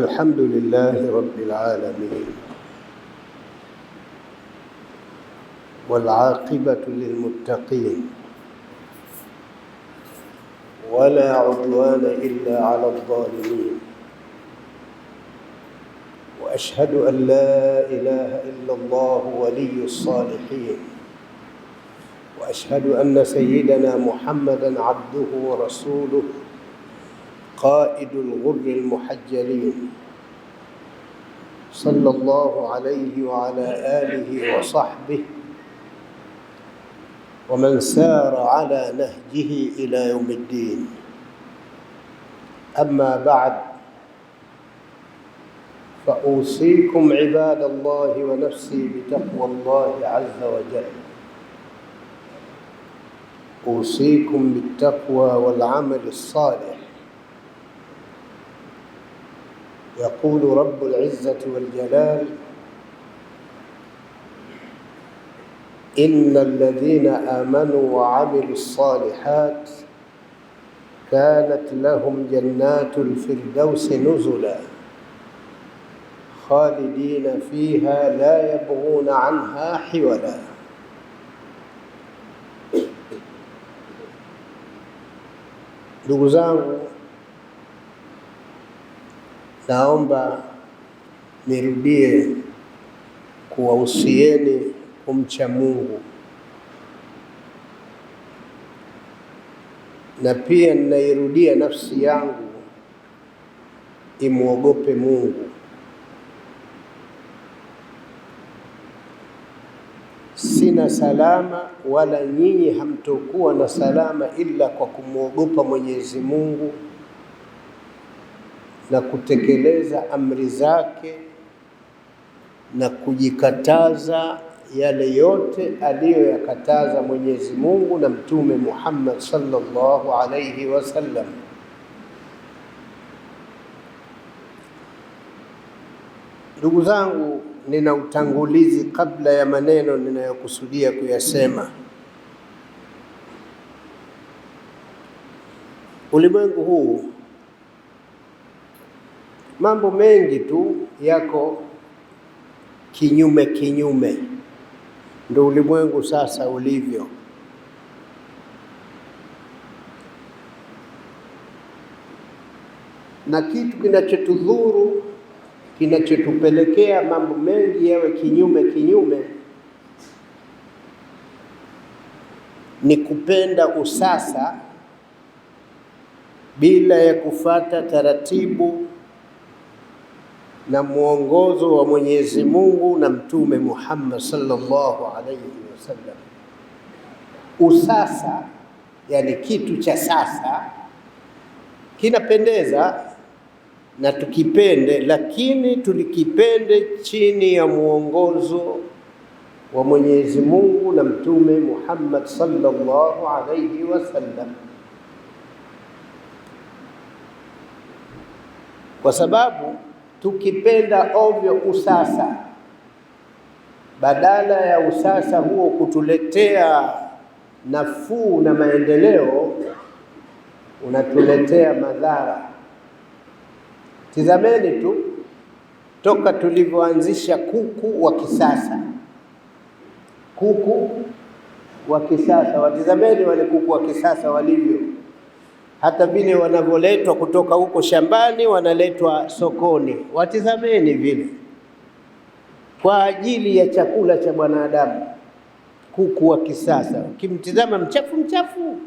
الحمد لله رب العالمين والعاقبة للمتقين ولا عدوان إلا على الظالمين وأشهد أن لا إله إلا الله ولي الصالحين وأشهد أن سيدنا محمدًا عبده ورسوله قائد الغر المحجلين صلى الله عليه وعلى آله وصحبه ومن سار على نهجه إلى يوم الدين. أما بعد، فأوصيكم عباد الله ونفسي بتقوى الله عز وجل. أوصيكم بالتقوى والعمل الصالح. يقول رب العزة والجلال: إن الذين آمنوا وعملوا الصالحات كانت لهم جنات الفردوس نزلا خالدين فيها لا يبغون عنها حولا. Ndugu zangu, naomba nirudie kuwahusieni kumcha Mungu, na pia ninairudia nafsi yangu imwogope Mungu. Sina salama wala nyinyi hamtokuwa na salama ila kwa kumwogopa Mwenyezi Mungu na kutekeleza amri zake na kujikataza yale yote aliyoyakataza Mwenyezi Mungu na Mtume Muhammad sallallahu alayhi wasallam. Ndugu zangu, nina utangulizi kabla ya maneno ninayokusudia kuyasema. Ulimwengu huu mambo mengi tu yako kinyume kinyume, ndio ulimwengu sasa ulivyo. Na kitu kinachotudhuru, kinachotupelekea mambo mengi yawe kinyume kinyume, ni kupenda usasa bila ya kufata taratibu na mwongozo wa Mwenyezi Mungu na Mtume Muhammad sallallahu alayhi wasallam. Usasa, yani kitu cha sasa kinapendeza na tukipende, lakini tulikipende chini ya mwongozo wa Mwenyezi Mungu na Mtume Muhammad sallallahu alayhi wasallam. Kwa sababu tukipenda ovyo usasa, badala ya usasa huo kutuletea nafuu na maendeleo, unatuletea madhara. Tizameni tu toka tulivyoanzisha kuku wa kisasa. Kuku wa kisasa, watizameni wale kuku wa kisasa walivyo, hata vile wanavyoletwa kutoka huko shambani wanaletwa sokoni. Watizameni vile kwa ajili ya chakula cha mwanadamu. Kuku wa kisasa ukimtizama mchafu mchafu,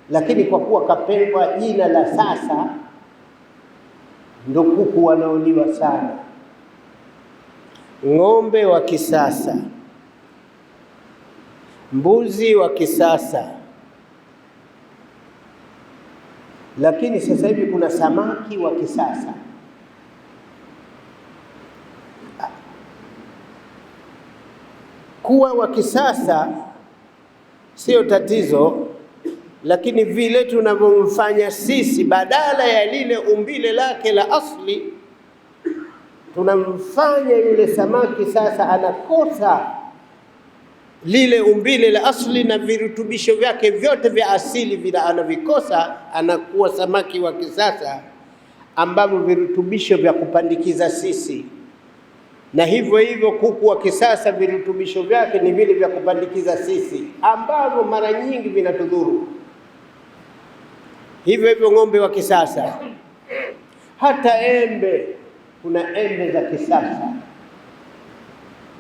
lakini kwa kuwa kapewa jina la sasa, ndio kuku wanaoliwa sana. Ng'ombe wa kisasa, mbuzi wa kisasa, lakini sasa hivi kuna samaki wa kisasa. Kuwa wa kisasa sio tatizo, lakini vile tunavyomfanya sisi, badala ya lile umbile lake la asli, tunamfanya yule samaki sasa anakosa lile umbile la asli na virutubisho vyake vyote vya asili vile anavikosa, anakuwa samaki wa kisasa ambavyo virutubisho vya kupandikiza sisi, na hivyo hivyo kuku wa kisasa virutubisho vyake ni vile vya kupandikiza sisi ambavyo mara nyingi vinatudhuru. Hivyo hivyo ng'ombe wa kisasa, hata embe, kuna embe za kisasa,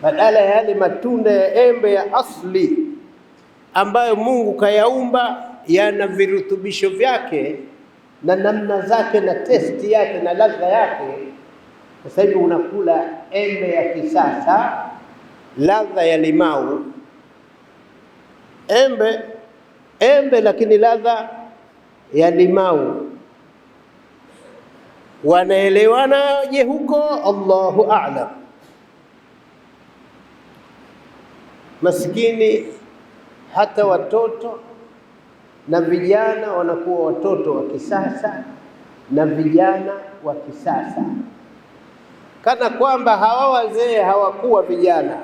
badala ya yale matunda ya embe ya asli ambayo Mungu kayaumba, yana virutubisho vyake na namna zake na testi yake na ladha yake. Sasa hivi unakula embe ya kisasa, ladha ya limau, embe lakini ladha ya limau. Wanaelewana je huko? Allahu a'lam. Maskini hata watoto na vijana wanakuwa watoto wa kisasa na vijana wa kisasa, kana kwamba hawa wazee hawakuwa vijana,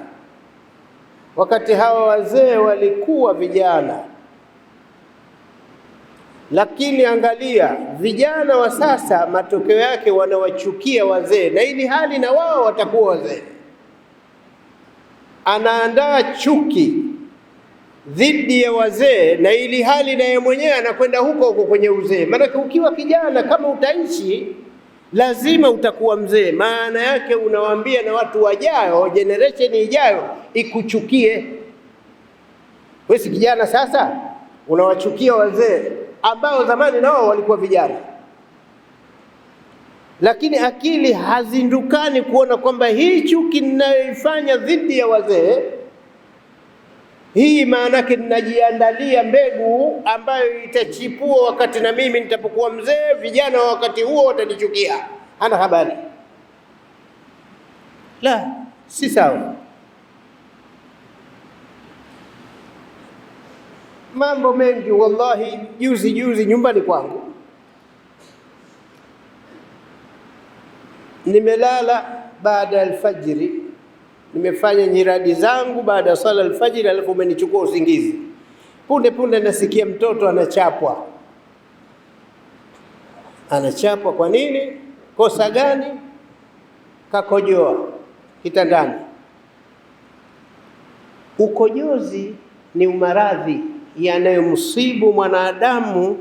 wakati hawa wazee walikuwa vijana. Lakini angalia vijana wa sasa, matokeo yake wanawachukia wazee, na ili hali na wao watakuwa wazee. Anaandaa chuki dhidi ya wazee, na ili hali na yeye mwenyewe anakwenda huko huko kwenye uzee. Maana ukiwa kijana kama utaishi, lazima utakuwa mzee. Maana yake unawaambia na watu wajao, generation ijayo ikuchukie. Wewe si kijana sasa, unawachukia wazee ambao zamani nao walikuwa vijana. Lakini akili hazindukani kuona kwamba hii chuki ninayoifanya dhidi ya wazee, hii maana yake ninajiandalia mbegu ambayo itachipua wakati na mimi nitapokuwa mzee. Vijana wa wakati huo watanichukia. Hana habari. La, si sawa. Mambo mengi wallahi. Juzi nyumbani kwangu nimelala baada ya alfajiri, nimefanya nyiradi zangu baada ya sala alfajiri, alafu umenichukua usingizi. Punde nasikia mtoto anachapwa. Anachapwa kwa nini? Kosa gani? Kakojoa kitandani. Ukojozi ni maradhi yanayomsibu mwanadamu,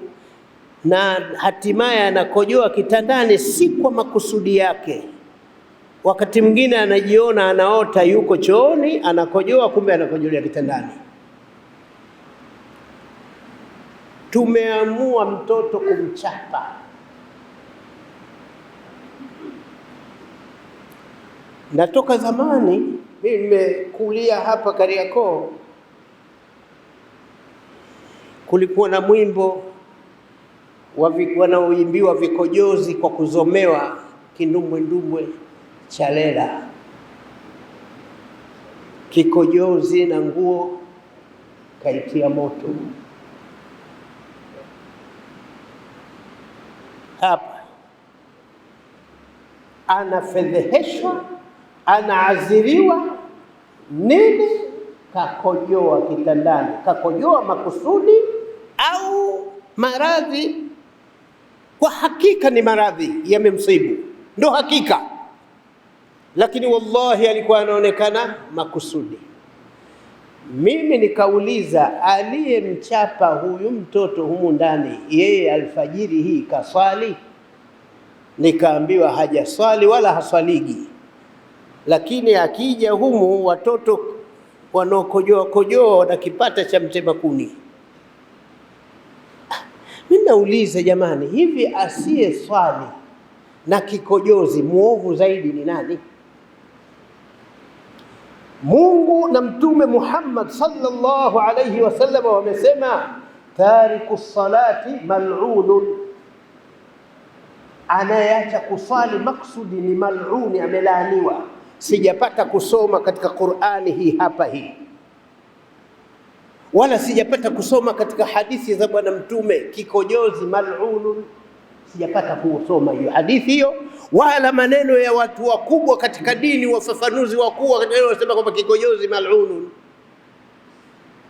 na hatimaye anakojoa kitandani, si kwa makusudi yake. Wakati mwingine anajiona anaota yuko chooni anakojoa, kumbe anakojolea kitandani. Tumeamua mtoto kumchapa. Natoka zamani, mimi nimekulia hapa Kariakoo, kulikuwa na mwimbo wanaoimbiwa vikojozi kwa kuzomewa kindumbwe chalela. Kikojozi na nguo kaitia moto. Hapa anafedheheshwa, anaaziriwa nini? Kakojoa kitandani. Kakojoa makusudi au maradhi? Kwa hakika ni maradhi yamemsibu, ndo hakika. Lakini wallahi alikuwa anaonekana makusudi. Mimi nikauliza, aliyemchapa huyu mtoto humu ndani, yeye alfajiri hii kaswali? Nikaambiwa hajaswali wala haswaligi. Lakini akija humu watoto wanaokojoa wanakipata cha mtema kuni. Mimi nauliza jamani, hivi asiye swali na kikojozi muovu zaidi ni nani? Mungu na Mtume Muhammad sallallahu alayhi wasallam wamesema, tariku salati mal'unun, anayeacha kusali maksudi ni mal'uni, amelaaniwa. Sijapata kusoma katika Qur'ani hii hapa hii, wala sijapata kusoma katika hadithi za Bwana Mtume kikojozi mal'unun. Sijapata kusoma hiyo hadithi hiyo, wala maneno ya watu wakubwa katika dini, wafafanuzi wakubwa katika dini wanasema kwamba kikojozi mal'unun.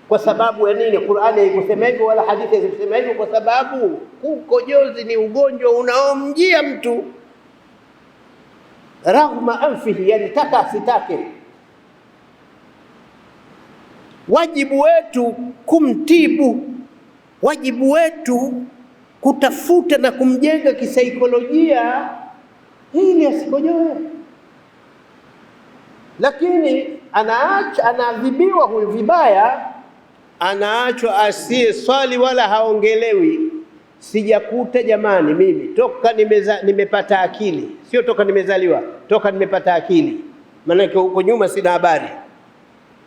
Kwa sababu ya nini? Qur'ani haikusema hivyo wala hadithi haikusema hivyo, kwa sababu kukojozi ni ugonjwa unaomjia mtu raghma anfihi, yani taka asitake. Wajibu wetu kumtibu, wajibu wetu kutafuta na kumjenga kisaikolojia ili asikojoe. Lakini anaadhibiwa huyu vibaya, anaachwa asiye swali wala haongelewi. Sijakuta jamani, mimi toka nimepata akili, sio toka nimezaliwa, toka nimepata akili, maanake huko nyuma sina habari.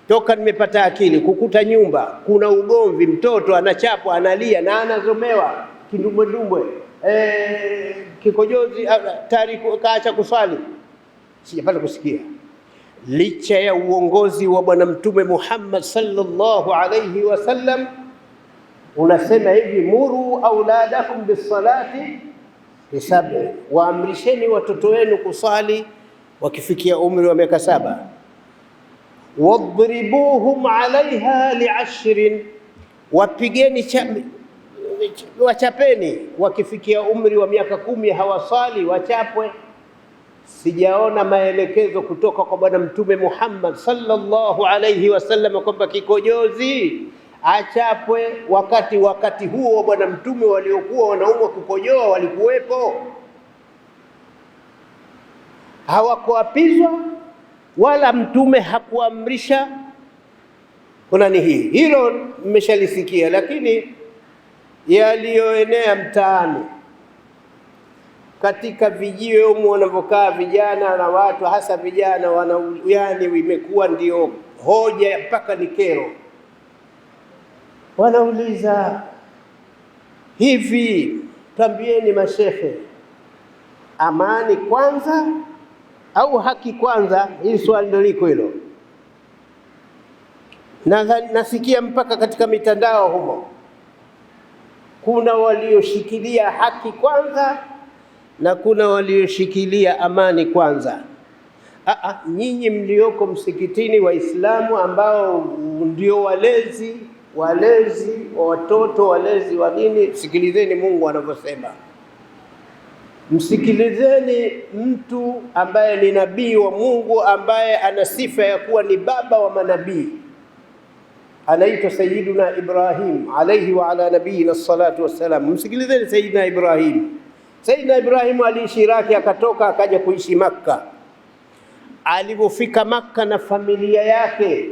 Toka nimepata akili kukuta nyumba kuna ugomvi, mtoto anachapwa, analia na anazomewa kindumbwedumbwe, kikojozi, tayari kaacha kuswali. Sijapata kusikia. Licha ya uongozi wa Bwana Mtume Muhammad sallallahu alayhi wasallam unasema hivi, muru auladakum bisalati bisab'i, waamrisheni watoto wenu kusali wakifikia umri wa miaka 7. Wadribuhum alaiha li'ashrin, wapigeni wachapeni wakifikia umri wa miaka 10 hawasali wachapwe. Sijaona maelekezo kutoka kwa Bwana Mtume Muhammad sallallahu alayhi wasallam kwamba kikojozi achapwe. Wakati huo Bwana Mtume waliokuwa wanaumwa kukojoa walikuwepo, hawakuapizwa wala Mtume hakuamrisha. Kuna ni hilo mmeshalisikia, lakini yaliyoenea mtaani katika vijiwe humu wanavyokaa vijana na watu, hasa vijana yani imekuwa ndio hoja mpaka ni kero. Wanauliza hivi, tambieni mashehe, amani kwanza au haki kwanza? Hili swali ndio liko hilo. Nasikia mpaka katika mitandao humo kuna walioshikilia haki kwanza na kuna walioshikilia amani kwanza. Nyinyi mlioko msikitini, Waislamu ambao ndio walezi wa watoto, walezi wa dini, sikilizeni Mungu anavyosema. Msikilizeni mtu ambaye ni nabii wa Mungu, ambaye ana sifa ya kuwa ni baba wa manabii, anaitwa Sayyiduna Ibrahim alayhi wa ala nabiyina salatu wassalam. Msikilizeni Sayyidina Ibrahim. Sayyidina Ibrahim aliishi Iraki, akatoka akaja kuishi Makka. Alipofika Makka na familia yake,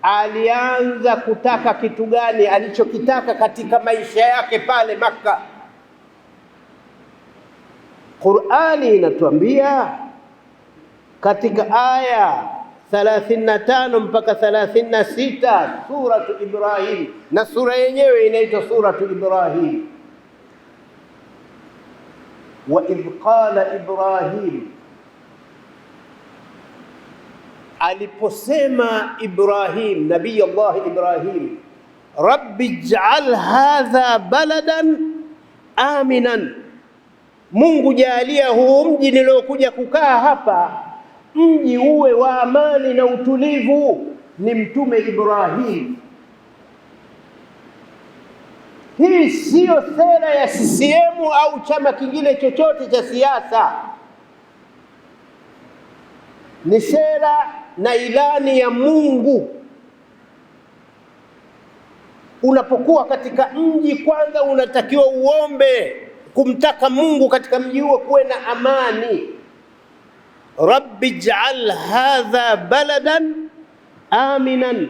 alianza kutaka kitu gani alichokitaka katika maisha yake pale Makka. Qur'ani inatuambia katika aya 35 mpaka 36 suratu Ibrahim, na sura yenyewe inaitwa suratu Ibrahim. Wa idh qala Ibrahim, aliposema Ibrahim, nabii Allah Ibrahim, rabbi ij'al hadha baladan aminan, Mungu jaalia huu mji niliokuja kukaa hapa mji uwe wa amani na utulivu. Ni Mtume Ibrahim. Hii siyo sera ya CCM au chama kingine chochote cha siasa, ni sera na ilani ya Mungu. Unapokuwa katika mji, kwanza unatakiwa uombe kumtaka Mungu katika mji huo kuwe na amani. Rabbi ij'al hadha baladan aminan.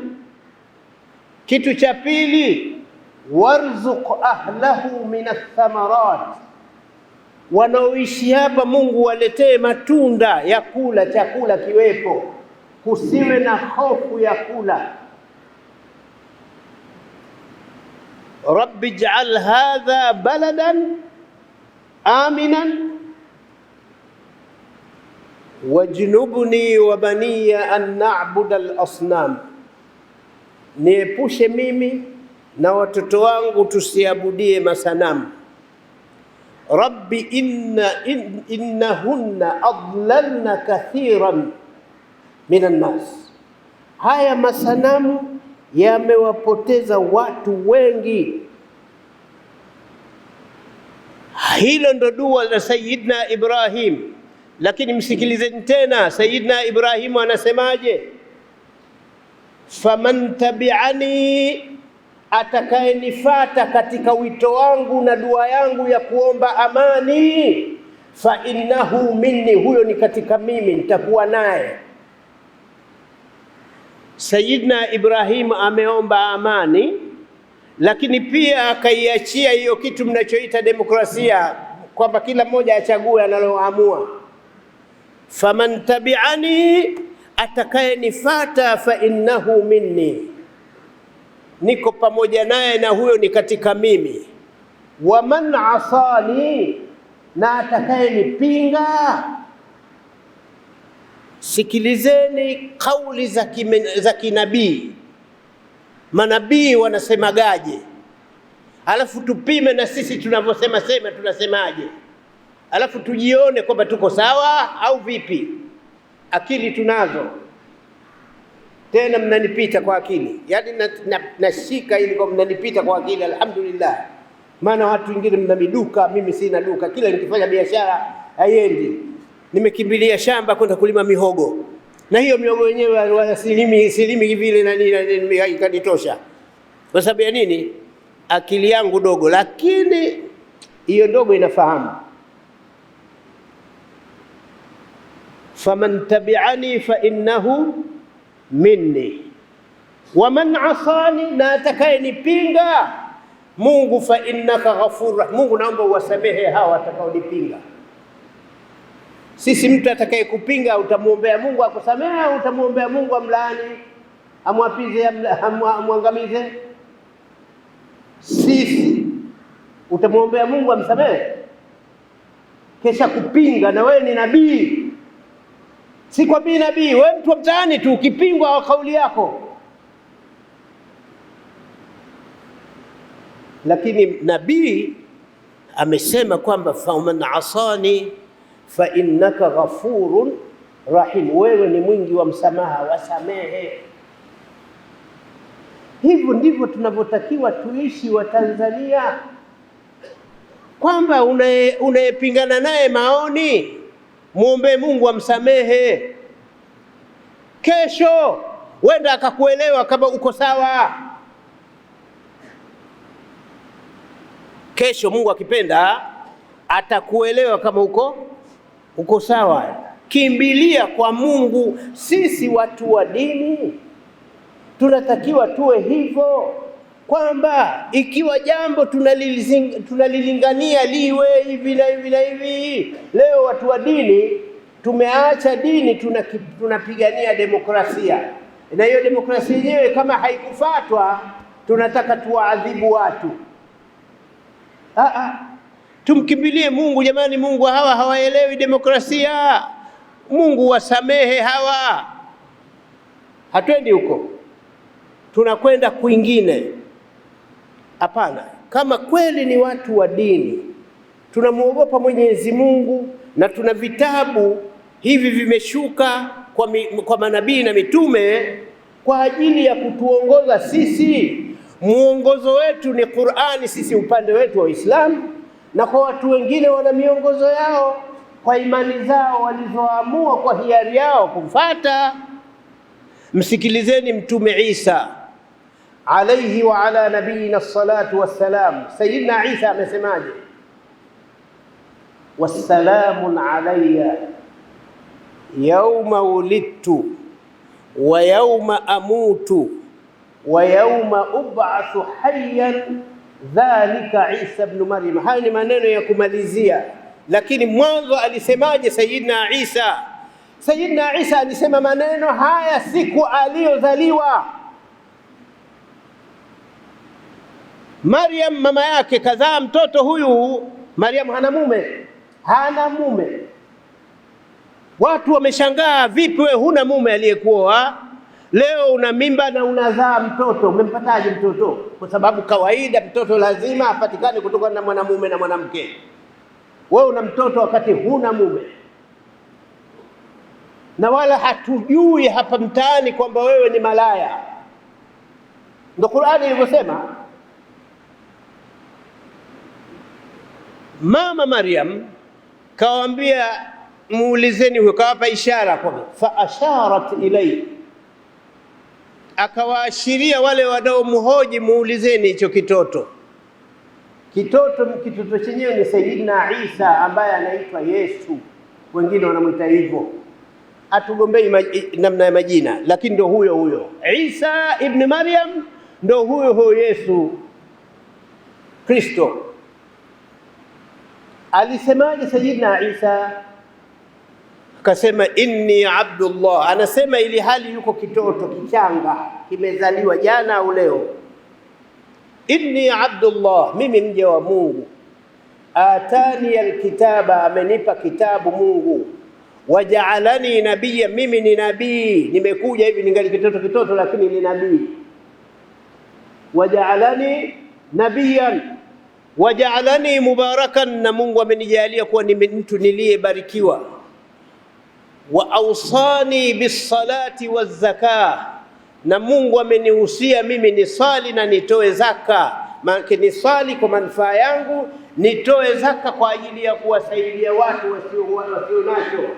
Kitu cha pili, warzuq ahlahu min athamarat, wanaoishi hapa Mungu waletee matunda ya kula, chakula kiwepo, kusiwe na hofu ya kula. Rabbi ij'al hadha baladan aminan wajnubni wa baniya an na'buda al-asnam, niepushe mimi na watoto wangu tusiabudie masanamu. Rabbi innahunna adlalna kathiran minan nas, haya masanamu yamewapoteza watu wengi. Hilo ndo dua la Sayyidina Ibrahim. Lakini msikilizeni tena, Sayyidina Ibrahimu anasemaje? Faman tabi'ani, atakayenifata katika wito wangu na dua yangu ya kuomba amani, fa innahu minni, huyo ni katika mimi, nitakuwa naye. Sayyidina Ibrahim ameomba amani, lakini pia akaiachia hiyo kitu mnachoita demokrasia, kwamba kila mmoja achague analoamua. Faman tabi'ani, atakayenifata, fa innahu minni, niko pamoja naye na huyo ni katika mimi. Wa man asani, na atakayenipinga. Sikilizeni kauli za kinabii, manabii wanasemagaje, alafu tupime na sisi tunavyosema tunasemaje, alafu tujione kwamba tuko sawa au vipi. Akili tunazo, tena mnanipita kwa akili, yaani nashika ili kwa mnanipita kwa akili, alhamdulillah. Maana watu wengine mna miduka, mimi sina duka, kila nikifanya biashara haiendi. Nimekimbilia shamba kwenda kulima mihogo, na hiyo mihogo yenyewe wala silimi vile na nini ikanitosha. Kwa sababu ya nini? Akili yangu dogo, lakini hiyo ndogo inafahamu. Faman tabi'ani fa innahu minni wa man asani, na atakayenipinga Mungu, fa innaka ghafur, Mungu naomba uwasamehe hawa atakaonipinga. Sisi mtu atakayekupinga utamuombea Mungu akusamehe au utamuombea Mungu amlaani, amwapize, amwangamize? Sisi utamuombea Mungu amsamehe, kesha kupinga. Na wewe ni nabii, si kwa nabii, wewe mtu mtaani tu, ukipingwa wa kauli yako. Lakini nabii amesema kwamba faman asani fa innaka ghafurun rahim, wewe ni mwingi wa msamaha, wasamehe. Hivyo ndivyo tunavyotakiwa tuishi wa Tanzania, kwamba unayepingana naye maoni muombe Mungu amsamehe. Kesho wenda akakuelewa kama uko sawa. Kesho Mungu akipenda atakuelewa kama uko sawa. Kimbilia kwa Mungu. Sisi watu wa dini tunatakiwa tuwe hivyo, kwamba ikiwa jambo tunalilingania liwe hivi na hivi na hivi. Leo watu wa dini tumeacha dini, tunapigania demokrasia, na hiyo demokrasia yenyewe kama haikufuatwa tunataka tuwaadhibu watu. Tumkimbilie Mungu jamani. Mungu hawa hawaelewi demokrasia, Mungu wasamehe hawa. Hatuendi huko, tunakwenda kwingine. Hapana, kama kweli ni watu wa dini, tunamuogopa Mwenyezi Mungu, na tuna vitabu hivi vimeshuka kwa manabii na mitume kwa ajili ya kutuongoza sisi. Muongozo wetu ni Qur'ani, sisi upande wetu wa Uislamu, na kwa watu wengine wana miongozo yao kwa imani zao walizoamua kwa hiari yao kufuata. Msikilizeni Mtume Isa alayhi wa ala nabiyina salatu wassalam. Sayyidina Isa amesemaje? Wassalamun alayya yawma wulidtu wa yawma amutu wa yawma ub'athu hayyan dhalika Isa ibn Maryam. Haya ni maneno ya kumalizia, lakini mwanzo alisemaje Sayyidina Isa? Sayyidina Isa alisema maneno haya siku aliyozaliwa. Maryam mama yake kazaa mtoto huyu. Maryam hana mume. Watu wameshangaa, vipi wewe huna mume aliyekuoa, leo una mimba na unazaa mtoto? Umempataje mtoto? Kwa sababu kawaida mtoto lazima apatikane kutoka na mwanamume na mwanamke. Wewe una mtoto wakati huna mume, na wala hatujui hapa mtaani kwamba wewe ni malaya. Ndio Qur'ani ilivyosema. Mama Maryam kawaambia muulizeni huyo. Kawapa ishara kwa fa asharat ilay, akawaashiria wale wanaomhoji, muulizeni hicho kitoto. Kitoto chenyewe ni Sayyidina Isa ambaye anaitwa Yesu, wengine wanamwita hivyo, atugombei namna ya majina, lakini ndio huyo Isa ibn Maryam, ndio huyo Yesu Kristo. Alisemaje Sayyidina Isa? Akasema inni Abdullah. Anasema ili hali yuko kitoto kichanga, kimezaliwa jana au leo. Inni Abdullah, mimi mja wa Mungu. Atani alkitaba, amenipa kitabu Mungu. Waja'alani nabiyya, mimi ni nabii. Nimekuja hivi ningali kitoto lakini ni nabii. Waja'alani nabiyyan waja'alani mubarakan, na Mungu amenijalia kuwa ni mtu niliyebarikiwa. Wa awsani bis-salati waz-zakah, na Mungu amenihusia mimi nisali na nitoe zaka. Maana nisali kwa manufaa yangu, nitoe zaka kwa ajili ya kuwasaidia watu wasio nacho.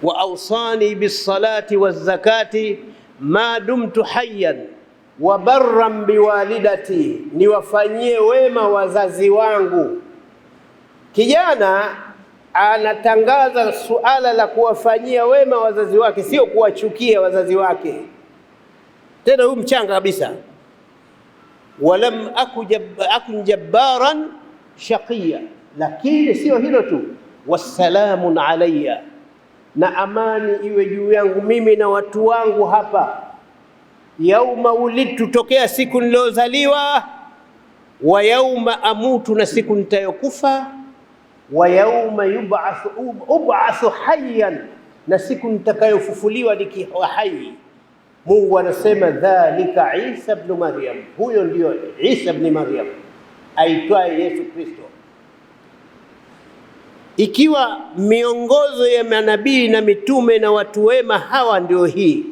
Wa awsani bis-salati waz-zakati ma dumtu hayyan wa barran biwalidati, niwafanyie wema wazazi wangu. Kijana anatangaza suala la kuwafanyia wema wazazi wake, sio kuwachukia wazazi wake. Tena huyu mchanga kabisa. Walam akun jabbaran shaqiya, lakini sio hilo tu, wassalamun alayya, na amani iwe juu yangu mimi na watu wangu hapa. Yauma ulidtu, tokea siku nilozaliwa. Wa yauma amutu, na siku nitayokufa. Wa yauma ub'athu hayyan, na siku nitakayofufuliwa nikiwa hai. Mungu anasema dhalika Isa ibn Maryam, huyo ndio Isa ibn Maryam aitwaye Yesu Kristo. Ikiwa miongozo ya manabii na mitume na watu wema hawa ndio hii,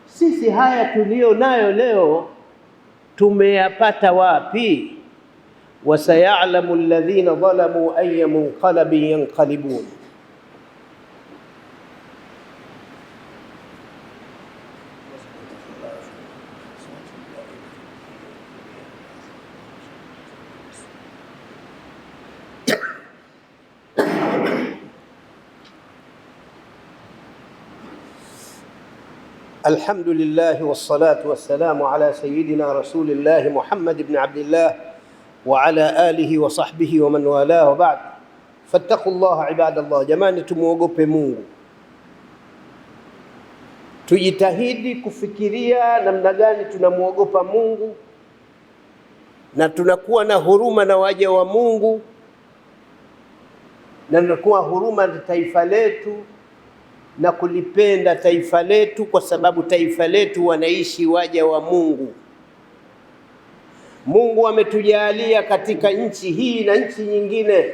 sisi haya tulio nayo leo tumeyapata wapi? Wasayalamu alladhina zalamu ayya munqalabin yanqalibun. الحمد لله والصلاة والسلام على سيدنا رسول الله محمد بن عبد الله وعلى آله وصحبه ومن والاه وبعد. فاتقوا الله عباد الله. Jamani, tumuogope Mungu, tujitahidi kufikiria namna gani tunamuogopa Mungu na tunakuwa na huruma na waja wa Mungu na tunakuwa huruma na taifa letu na kulipenda taifa letu, kwa sababu taifa letu wanaishi waja wa Mungu. Mungu ametujalia katika nchi hii na nchi nyingine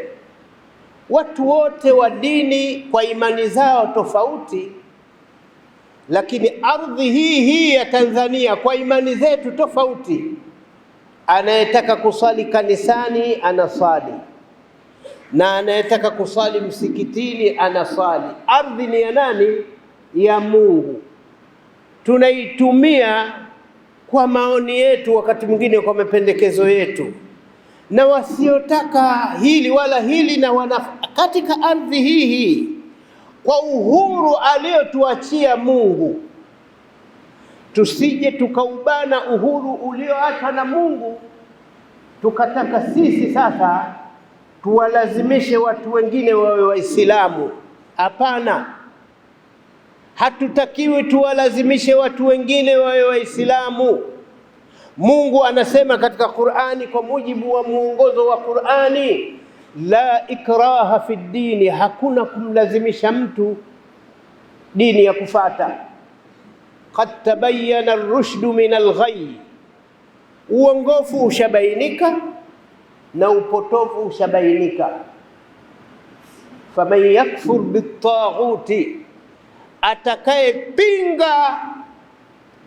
watu wote wa dini kwa imani zao tofauti, lakini ardhi hii ya Tanzania kwa imani zetu tofauti. Anayetaka kusali kanisani anasali, na anayetaka kusali msikitini anasali. Ardhi ni ya nani? Ya Mungu. Tunaitumia kwa maoni yetu, wakati mwingine kwa mapendekezo yetu, na wasiotaka hili wala hili, na katika ardhi hii kwa uhuru aliotuachia Mungu. Tusije tukaubana uhuru ulioachwa na Mungu, tukataka sisi sasa tuwalazimishe watu wengine wawe Waislamu. Hapana, hatutakiwi tuwalazimishe watu wengine wawe Waislamu. Mungu anasema katika Qur'ani, kwa mujibu wa muongozo wa Qur'ani, la ikraha fi dini, hakuna kumlazimisha mtu dini ya kufata. Qad tabayyana ar-rushdu min al-ghayy, uongofu ushabainika na upotofu ushabainika. Faman yakfur bit-taghuti, atakayepinga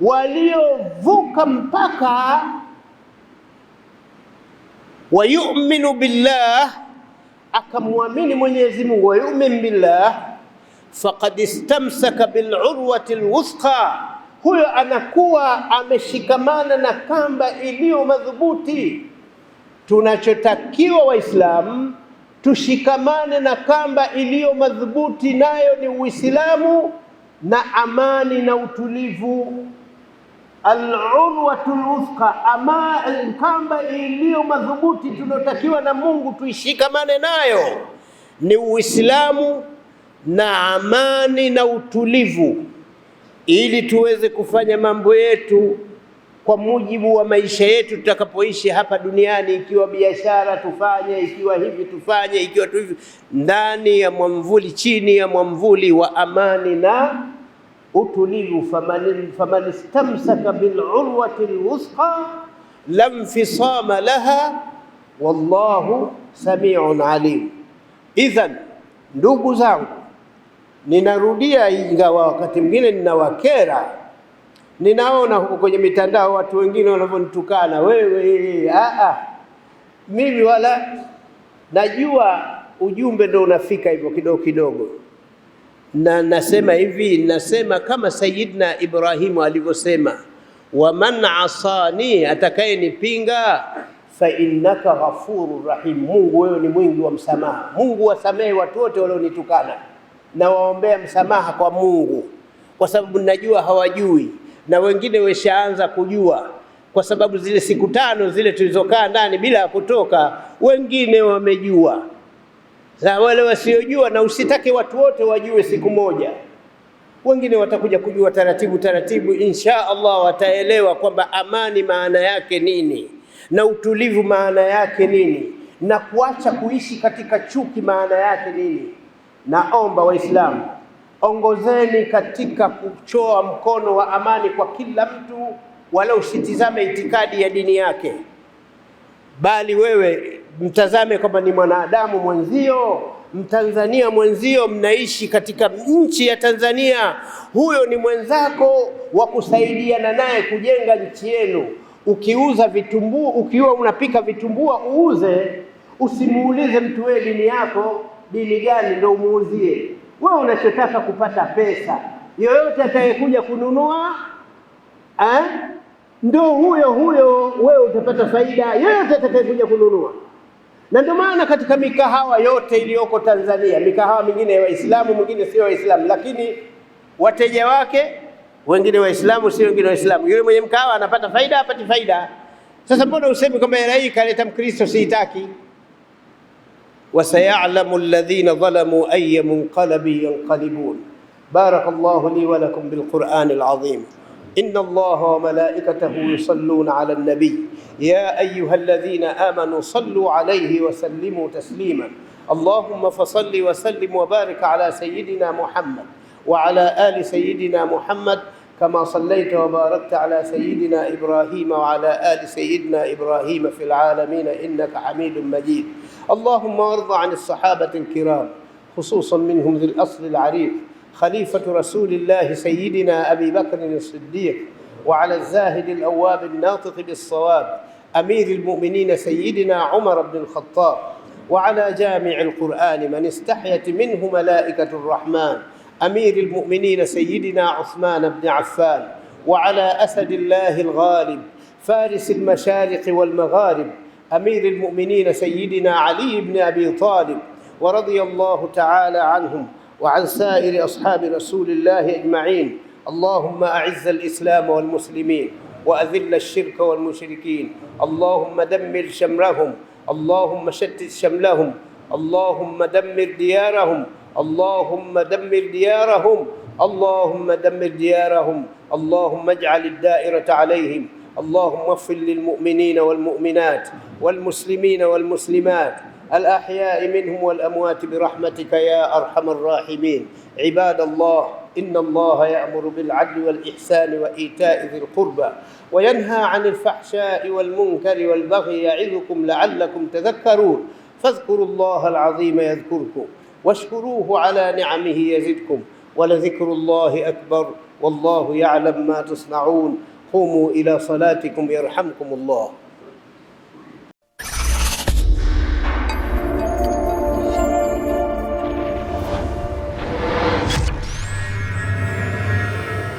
waliovuka mpaka, wa yu'minu billah, akamwamini Mwenyezi Mungu, wa yu'min billah faqad istamsaka bil urwati alwuthqa, huyo anakuwa ameshikamana na kamba iliyo madhubuti. Tunachotakiwa Waislamu tushikamane na kamba iliyo madhubuti, nayo ni Uislamu na amani na utulivu. Al-urwatul wuthqa, kamba iliyo madhubuti tunotakiwa na Mungu tuishikamane nayo ni Uislamu na amani na utulivu, ili tuweze kufanya mambo yetu kwa mujibu wa maisha yetu tutakapoishi hapa duniani. Ikiwa biashara tufanye, ikiwa hivi tufanye, ikiwa tu hivi, ndani ya mwamvuli, chini ya mwamvuli wa amani na utulivu. Faman istamsaka bil urwati alwuthqa lam fisama laha wallahu samiun alim. Idhan, ndugu zangu, ninarudia, ingawa wakati mwingine ninawakera, ninaona huko kwenye mitandao watu wengine wanavyonitukana, wewe mimi wala najua ujumbe ndio unafika hivyo kidogo kidogo, na nasema hivi, nasema kama Sayyidina Ibrahimu alivyosema, wa man asani, atakayenipinga, fa innaka ghafurur rahim, Mungu wewe ni mwingi wa msamaha. Mungu wasamehe watu wote walionitukana, na waombea msamaha kwa Mungu, kwa sababu najua hawajui, na wengine weshaanza kujua, kwa sababu zile siku 5 zile tulizokaa ndani bila kutoka, wengine wamejua. Za wale wasiojua, na usitake watu wote wajue siku moja, wengine watakuja kujua taratibu taratibu, insha Allah wataelewa kwamba amani maana yake nini na utulivu maana yake nini, na kuacha kuishi katika chuki maana yake nini. Naomba Waislamu, ongozeni katika kuchoa mkono wa amani kwa kila mtu, wala usitizame itikadi ya dini yake, bali wewe mtazame kwamba ni mwanadamu mwenzio, Mtanzania mwenzio, mnaishi katika nchi ya Tanzania, huyo ni mwenzako wa kusaidiana naye kujenga nchi yenu. Ukiuza vitumbua, ukiwa unapika vitumbua uuze, usimuulize mtu wewe dini yako dini gani ndio umuuzie. Wewe unachotaka kupata pesa, yoyote atakayekuja kununua ndio huyo wewe utapata faida, yoyote atakayekuja kununua. Na ndio maana katika mikahawa yote iliyoko Tanzania, mikahawa mingine ya Waislamu, mwingine sio Waislamu, lakini wateja wake wengine Waislamu, sio wengine Waislamu, yule mwenye mkahawa anapata faida, hapati faida. Sasa mbona useme kwamba hii kaleta Mkristo siitaki? وسيعلم الذين ظلموا أي منقلب ينقلبون. بارك الله لي ولكم بالقرآن العظيم. إن الله وملائكته يصلون على النبي يا أيها الذين آمنوا صلوا عليه وسلموا تسليما. اللهم فصل وسلم وبارك على سيدنا محمد وعلى آل سيدنا محمد كما صليت وباركت على سيدنا إبراهيم وعلى آل سيدنا إبراهيم في العالمين إنك حميد مجيد. اللهم وارض عن الصحابة الكرام، خصوصا منهم ذي الأصل العريق خليفة رسول الله سيدنا أبي بكر الصديق، وعلى الزاهد الأواب الناطق بالصواب أمير المؤمنين سيدنا عمر بن الخطاب، وعلى جامع القرآن من استحيت منه ملائكة الرحمن أمير المؤمنين سيدنا عثمان بن عفان، وعلى أسد الله الغالب فارس المشارق والمغارب أمير المؤمنين سيدنا علي بن أبي طالب، ورضي الله تعالى عنهم وعن سائر أصحاب رسول الله أجمعين. اللهم أعز الإسلام والمسلمين وأذل الشرك والمشركين. اللهم دمر شملهم، اللهم شتت شملهم، اللهم دمر ديارهم، اللهم دمر ديارهم، اللهم دمر ديارهم، اللهم اجعل الدائرة عليهم. اللهم اغفر للمؤمنين والمؤمنات والمسلمين والمسلمات الأحياء منهم والأموات برحمتك يا أرحم الراحمين. عباد الله، إن الله يأمر بالعدل والإحسان وإيتاء ذي القربى وينهى عن الفحشاء والمنكر والبغي يعظكم لعلكم تذكرون. فاذكروا الله العظيم يذكركم واشكروه على نعمه يزدكم ولذكر الله أكبر والله يعلم ما تصنعون. قوموا إلى صلاتكم يرحمكم الله.